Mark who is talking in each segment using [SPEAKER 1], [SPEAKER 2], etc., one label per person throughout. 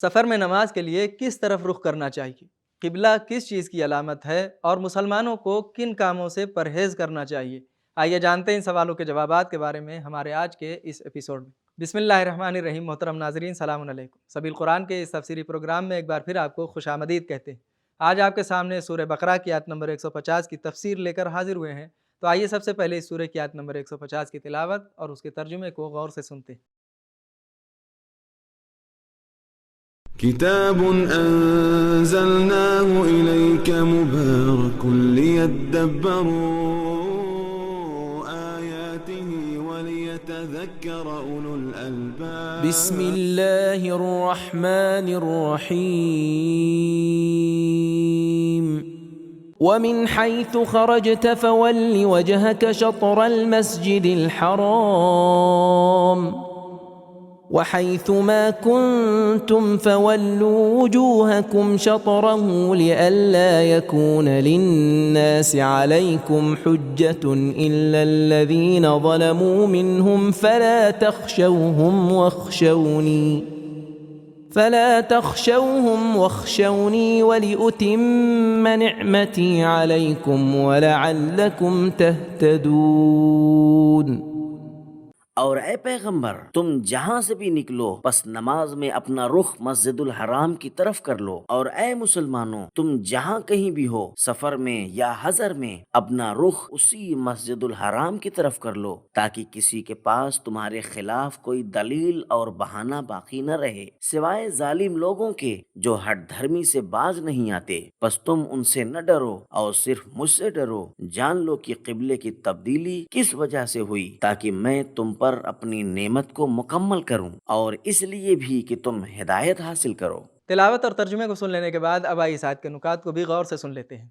[SPEAKER 1] سفر میں نماز کے لیے کس طرف رخ کرنا چاہیے؟ قبلہ کس چیز کی علامت ہے اور مسلمانوں کو کن کاموں سے پرہیز کرنا چاہیے؟ آئیے جانتے ہیں ان سوالوں کے جوابات کے بارے میں ہمارے آج کے اس ایپیسوڈ میں۔ بسم اللہ الرحمن الرحیم۔ محترم ناظرین، سلام علیکم۔ سبیل قرآن کے اس تفسیری پروگرام میں ایک بار پھر آپ کو خوش آمدید کہتے ہیں۔ آج آپ کے سامنے سورہ بقرہ کی آیت نمبر 150 کی تفسیر لے کر حاضر ہوئے ہیں۔ تو آئیے سب سے پہلے اس سورہ کی آیت نمبر 150 کی تلاوت اور اس کے ترجمے کو غور سے سنتے ہیں۔
[SPEAKER 2] كتاب أنزلناه إليك مبارك ليدبروا آياته وليتذكر أولو الألباب
[SPEAKER 3] بسم الله الرحمن الرحيم ومن حيث خرجت فول وجهك شطر المسجد الحرام وحيث ما كنتم فولوا وجوهكم شطره لئلا يكون للناس عليكم حجة إلا الذين ظلموا منهم فلا تخشوهم واخشوني ولأتم نعمتي عليكم ولعلكم تهتدون۔
[SPEAKER 4] اور اے پیغمبر، تم جہاں سے بھی نکلو پس نماز میں اپنا رخ مسجد الحرام کی طرف کر لو، اور اے مسلمانوں، تم جہاں کہیں بھی ہو، سفر میں یا حضر میں، اپنا رخ اسی مسجد الحرام کی طرف کر لو تاکہ کسی کے پاس تمہارے خلاف کوئی دلیل اور بہانہ باقی نہ رہے سوائے ظالم لوگوں کے جو ہٹ دھرمی سے باز نہیں آتے۔ پس تم ان سے نہ ڈرو اور صرف مجھ سے ڈرو۔ جان لو کہ قبلے کی تبدیلی کس وجہ سے ہوئی تاکہ میں تم پر اپنی نعمت کو مکمل کروں اور اس لیے بھی کہ تم ہدایت حاصل کرو۔
[SPEAKER 1] تلاوت اور ترجمے کو سن لینے کے بعد اب آئیے اس آیت کے نکات کو بھی غور سے سن لیتے ہیں۔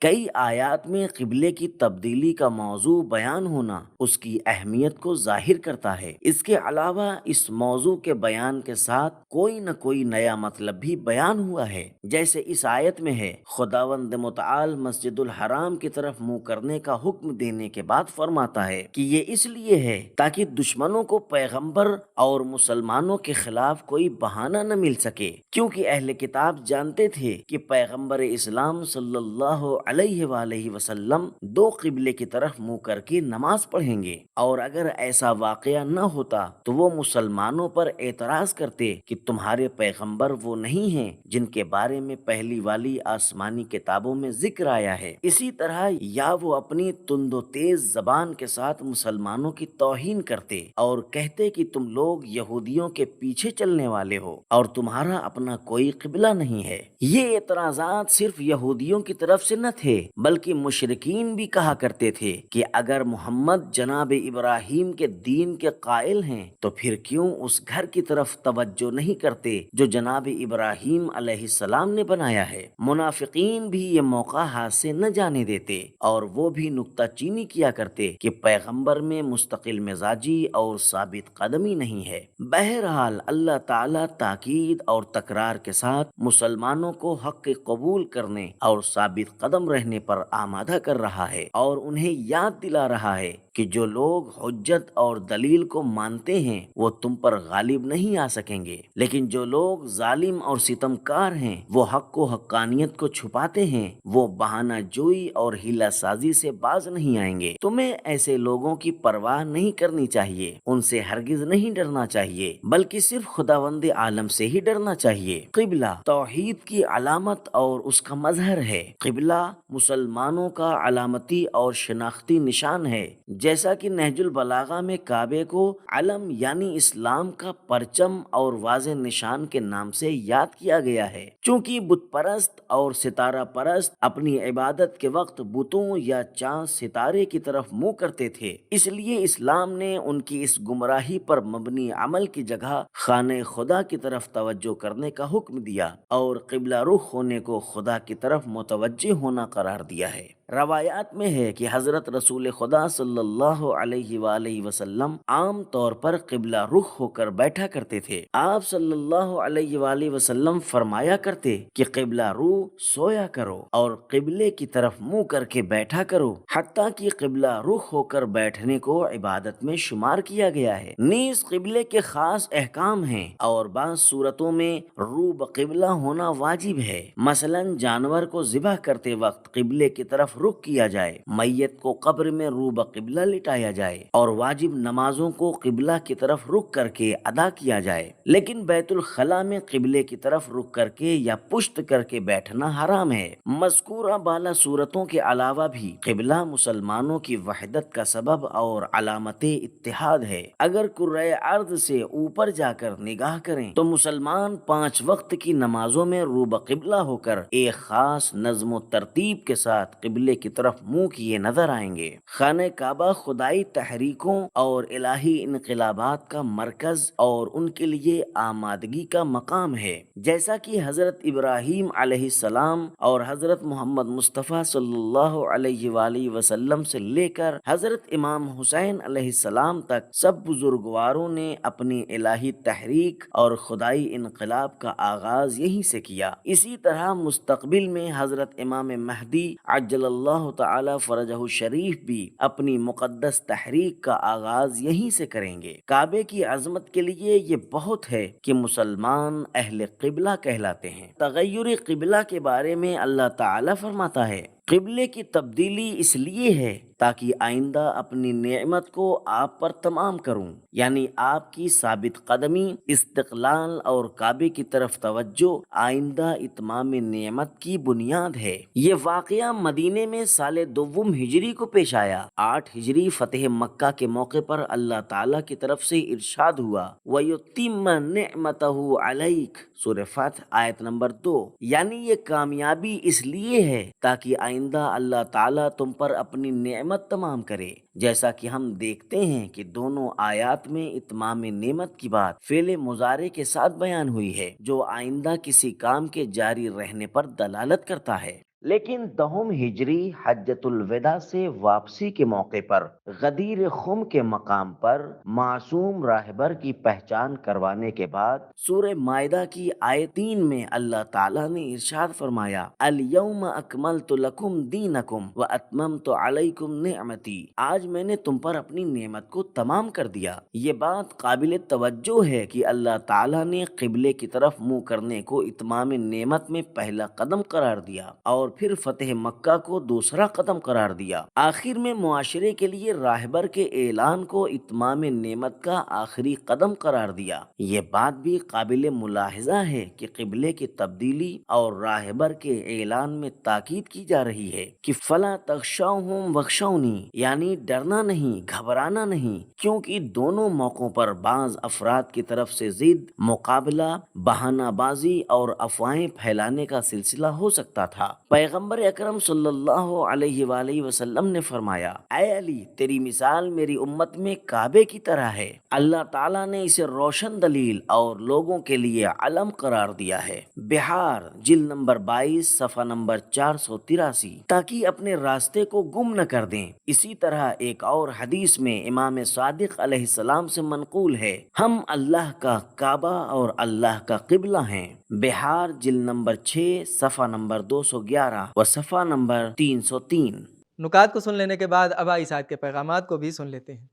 [SPEAKER 4] کئی آیات میں قبلے کی تبدیلی کا موضوع بیان ہونا اس کی اہمیت کو ظاہر کرتا ہے۔ اس کے علاوہ اس موضوع کے بیان کے ساتھ کوئی نہ کوئی نیا مطلب بھی بیان ہوا ہے، جیسے اس آیت میں ہے، خداوند متعال مسجد الحرام کی طرف منہ کرنے کا حکم دینے کے بعد فرماتا ہے کہ یہ اس لیے ہے تاکہ دشمنوں کو پیغمبر اور مسلمانوں کے خلاف کوئی بہانہ نہ مل سکے، کیونکہ اہل کتاب جانتے تھے کہ پیغمبر اسلام صلی اللہ علیہ وآلہ وسلم دو قبلے کی طرف منہ کر کے نماز پڑھیں گے، اور اگر ایسا واقعہ نہ ہوتا تو وہ مسلمانوں پر اعتراض کرتے کہ تمہارے پیغمبر وہ نہیں ہیں جن کے بارے میں پہلی والی آسمانی کتابوں میں ذکر آیا ہے۔ اسی طرح یا وہ اپنی تند و تیز زبان کے ساتھ مسلمانوں کی توہین کرتے اور کہتے کہ تم لوگ یہودیوں کے پیچھے چلنے والے ہو اور تمہارا اپنا کوئی قبلہ نہیں ہے۔ یہ اعتراضات صرف یہودیوں کی طرف سے نہ تھے بلکہ مشرکین بھی کہا کرتے تھے کہ اگر محمد جناب ابراہیم کے دین کے قائل ہیں تو پھر کیوں اس گھر کی طرف توجہ نہیں کرتے جو جناب ابراہیم علیہ السلام نے بنایا ہے۔ منافقین بھی یہ موقع ہاتھ سے نہ جانے دیتے اور وہ بھی نکتہ چینی کیا کرتے کہ پیغمبر میں مستقل مزاجی اور ثابت قدمی نہیں ہے۔ بہرحال اللہ تعالیٰ تاکید اور تکرار کے ساتھ مسلمانوں کو حق قبول کرنے اور ثابت قدم رہنے پر آمادہ کر رہا ہے اور انہیں یاد دلا رہا ہے کہ جو لوگ حجت اور دلیل کو مانتے ہیں وہ تم پر غالب نہیں آ سکیں گے، لیکن جو لوگ ظالم اور ستمکار ہیں وہ حق و حقانیت کو چھپاتے ہیں، وہ بہانہ جوئی اور ہیلہ سازی سے باز نہیں آئیں گے۔ تمہیں ایسے لوگوں کی پرواہ نہیں کرنی چاہیے، ان سے ہرگز نہیں ڈرنا چاہیے بلکہ صرف خداوند عالم سے ہی ڈرنا چاہیے۔ قبلہ توحید کی علامت اور اس کا مظہر ہے۔ قبلہ مسلمانوں کا علامتی اور شناختی نشان ہے، جیسا کہ نہج البلاغہ میں کعبے کو علم یعنی اسلام کا پرچم اور واضح نشان کے نام سے یاد کیا گیا ہے۔ چونکہ بت پرست اور ستارہ پرست اپنی عبادت کے وقت بتوں یا چاند ستارے کی طرف منہ کرتے تھے، اس لیے اسلام نے ان کی اس گمراہی پر مبنی عمل کی جگہ خانہ خدا کی طرف توجہ کرنے کا حکم دیا اور قبلہ رخ ہونے کو خدا کی طرف متوجہ ہونا قرار دیا ہے۔ روایات میں ہے کہ حضرت رسول خدا صلی اللہ علیہ وآلہ وسلم عام طور پر قبلہ رخ ہو کر بیٹھا کرتے تھے۔ آپ صلی اللہ علیہ وآلہ وسلم فرمایا کرتے کہ قبلہ رو سویا کرو اور قبلے کی طرف منہ کر کے بیٹھا کرو، حتیٰ کہ قبلہ رخ ہو کر بیٹھنے کو عبادت میں شمار کیا گیا ہے۔ نیز قبلے کے خاص احکام ہیں اور بعض صورتوں میں رو بقبلہ ہونا واجب ہے۔ مثلاً جانور کو ذبح کرتے وقت قبلے کی طرف رخ کیا جائے، میت کو قبر میں رو بقبلہ لٹایا جائے اور واجب نمازوں کو قبلہ کی طرف رخ کر کے ادا کیا جائے، لیکن بیت الخلاء میں قبلے کی طرف رخ کر کے یا پشت کر کے بیٹھنا حرام ہے۔ مذکورہ بالا صورتوں کے علاوہ بھی قبلہ مسلمانوں کی وحدت کا سبب اور علامت اتحاد ہے۔ اگر کرۂ ارض سے اوپر جا کر نگاہ کریں تو مسلمان 5 وقت کی نمازوں میں رو بقبلہ ہو کر ایک خاص نظم و ترتیب کے ساتھ قبلے کی طرف منہ کیے نظر آئیں گے۔ خانہ کعبہ خدائی تحریکوں اور الہی انقلابات کا مرکز اور ان کے لیے آمادگی کا مقام ہے، جیسا کہ حضرت ابراہیم علیہ السلام اور حضرت محمد مصطفیٰ صلی اللہ علیہ وآلہ وسلم سے لے کر حضرت امام حسین علیہ السلام تک سب بزرگواروں نے اپنی الہی تحریک اور خدائی انقلاب کا آغاز یہیں سے کیا۔ اسی طرح مستقبل میں حضرت امام مہدی عجل اللہ تعالی فرجہ الشریف بھی اپنی مقدس تحریک کا آغاز یہیں سے کریں گے۔ کعبے کی عظمت کے لیے یہ بہت ہے کہ مسلمان اہل قبلہ کہلاتے ہیں۔ تغیر قبلہ کے بارے میں اللہ تعالی فرماتا ہے، قبلے کی تبدیلی اس لیے ہے تاکہ آئندہ اپنی نعمت کو آپ پر تمام کروں، یعنی آپ کی ثابت قدمی، استقلال اور کعبے کی طرف توجہ آئندہ اتمام نعمت کی بنیاد ہے۔ یہ واقعہ مدینے میں سال 2 ہجری کو پیش آیا۔ 8 ہجری فتح مکہ کے موقع پر اللہ تعالیٰ کی طرف سے ارشاد ہوا، وَيُتِمَّ نِعْمَتَهُ عَلَيْكَ، سورہ فتح آیت نمبر 2، یعنی یہ کامیابی اس لیے ہے تاکہ آئندہ اللہ تعالیٰ تم پر اپنی نعمت تمام کرے۔ جیسا کہ ہم دیکھتے ہیں کہ دونوں آیات میں اتمام نعمت کی بات فعل مضارع کے ساتھ بیان ہوئی ہے، جو آئندہ کسی کام کے جاری رہنے پر دلالت کرتا ہے۔ لیکن 10 ہجری حجۃ الوداع سے واپسی کے موقع پر غدیر خم کے مقام پر معصوم راہبر کی پہچان کروانے کے بعد سورہ مائدہ کی آیت 3 میں اللہ تعالیٰ نے ارشاد فرمایا، الیوم اکملت لکم دینکم واتممت علیکم نعمتی، آج میں نے تم پر اپنی نعمت کو تمام کر دیا۔ یہ بات قابل توجہ ہے کہ اللہ تعالیٰ نے قبلے کی طرف منہ کرنے کو اتمام نعمت میں پہلا قدم قرار دیا اور پھر فتح مکہ کو دوسرا قدم قرار دیا۔ آخر میں معاشرے کے لیے راہبر کے اعلان کو اتمام نعمت کا آخری قدم قرار دیا۔ یہ بات بھی قابل ملاحظہ ہے کہ قبلے کی تبدیلی اور راہبر کے اعلان میں تاکید کی جا رہی ہے کہ فَلَا تَخْشَوْهُمْ وَاخْشَوْنِي، یعنی ڈرنا نہیں، گھبرانا نہیں، کیونکہ دونوں موقعوں پر بعض افراد کی طرف سے ضد، مقابلہ، بہانہ بازی اور افواہیں پھیلانے کا سلسلہ ہو سکتا تھا۔ پیغمبر اکرم صلی اللہ علیہ وآلہ وسلم نے فرمایا، اے علی، تیری مثال میری امت میں کعبے کی طرح ہے۔ اللہ تعالیٰ نے اسے روشن دلیل اور لوگوں کے لیے علم قرار دیا ہے۔ بہار جلد نمبر 22 صفحہ نمبر 483، تاکہ اپنے راستے کو گم نہ کر دیں۔ اسی طرح ایک اور حدیث میں امام صادق علیہ السلام سے منقول ہے، ہم اللہ کا کعبہ اور اللہ کا قبلہ ہیں۔ بہار جلد نمبر 6 صفحہ نمبر 211 و صفحہ نمبر 303۔
[SPEAKER 1] نکات کو سن لینے کے بعد اب اس آیت کے پیغامات کو بھی سن لیتے ہیں۔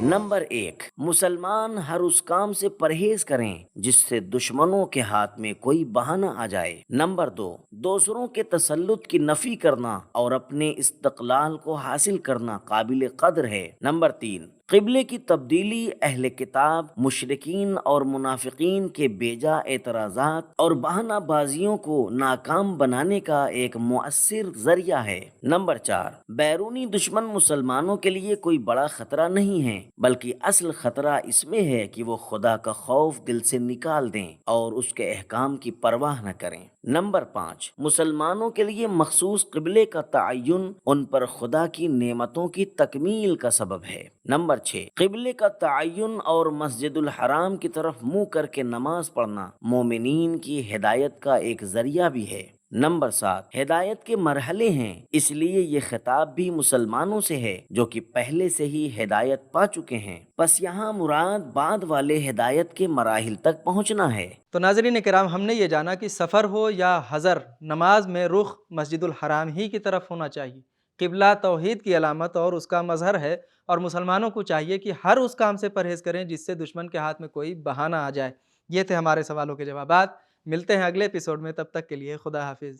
[SPEAKER 4] نمبر 1، مسلمان ہر اس کام سے پرہیز کریں جس سے دشمنوں کے ہاتھ میں کوئی بہانہ آ جائے۔ نمبر 2، دوسروں کے تسلط کی نفی کرنا اور اپنے استقلال کو حاصل کرنا قابل قدر ہے۔ نمبر 3، قبلے کی تبدیلی اہل کتاب، مشرکین اور منافقین کے بیجا اعتراضات اور بہانہ بازیوں کو ناکام بنانے کا ایک مؤثر ذریعہ ہے۔ نمبر 4، بیرونی دشمن مسلمانوں کے لیے کوئی بڑا خطرہ نہیں ہے، بلکہ اصل خطرہ اس میں ہے کہ وہ خدا کا خوف دل سے نکال دیں اور اس کے احکام کی پرواہ نہ کریں۔ نمبر 5، مسلمانوں کے لیے مخصوص قبلے کا تعین ان پر خدا کی نعمتوں کی تکمیل کا سبب ہے۔ نمبر 6، قبلے کا تعین اور مسجد الحرام کی طرف منہ کر کے نماز پڑھنا مومنین کی ہدایت کا ایک ذریعہ بھی ہے۔ نمبر 7، ہدایت کے مرحلے ہیں، اس لیے یہ خطاب بھی مسلمانوں سے ہے جو کہ پہلے سے ہی ہدایت پا چکے ہیں، پس یہاں مراد بعد والے ہدایت کے مراحل تک پہنچنا ہے۔
[SPEAKER 1] تو ناظرین کرام، ہم نے یہ جانا کہ سفر ہو یا حضر، نماز میں رخ مسجد الحرام ہی کی طرف ہونا چاہیے۔ قبلہ توحید کی علامت اور اس کا مظہر ہے، اور مسلمانوں کو چاہیے کہ ہر اس کام سے پرہیز کریں جس سے دشمن کے ہاتھ میں کوئی بہانہ آ جائے۔ یہ تھے ہمارے سوالوں کے جوابات۔ ملتے ہیں اگلے ایپیسوڈ میں، تب تک کے لیے خدا حافظ۔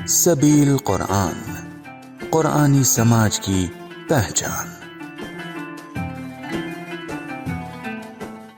[SPEAKER 5] سبیل قرآن، قرآنی سماج کی پہچان۔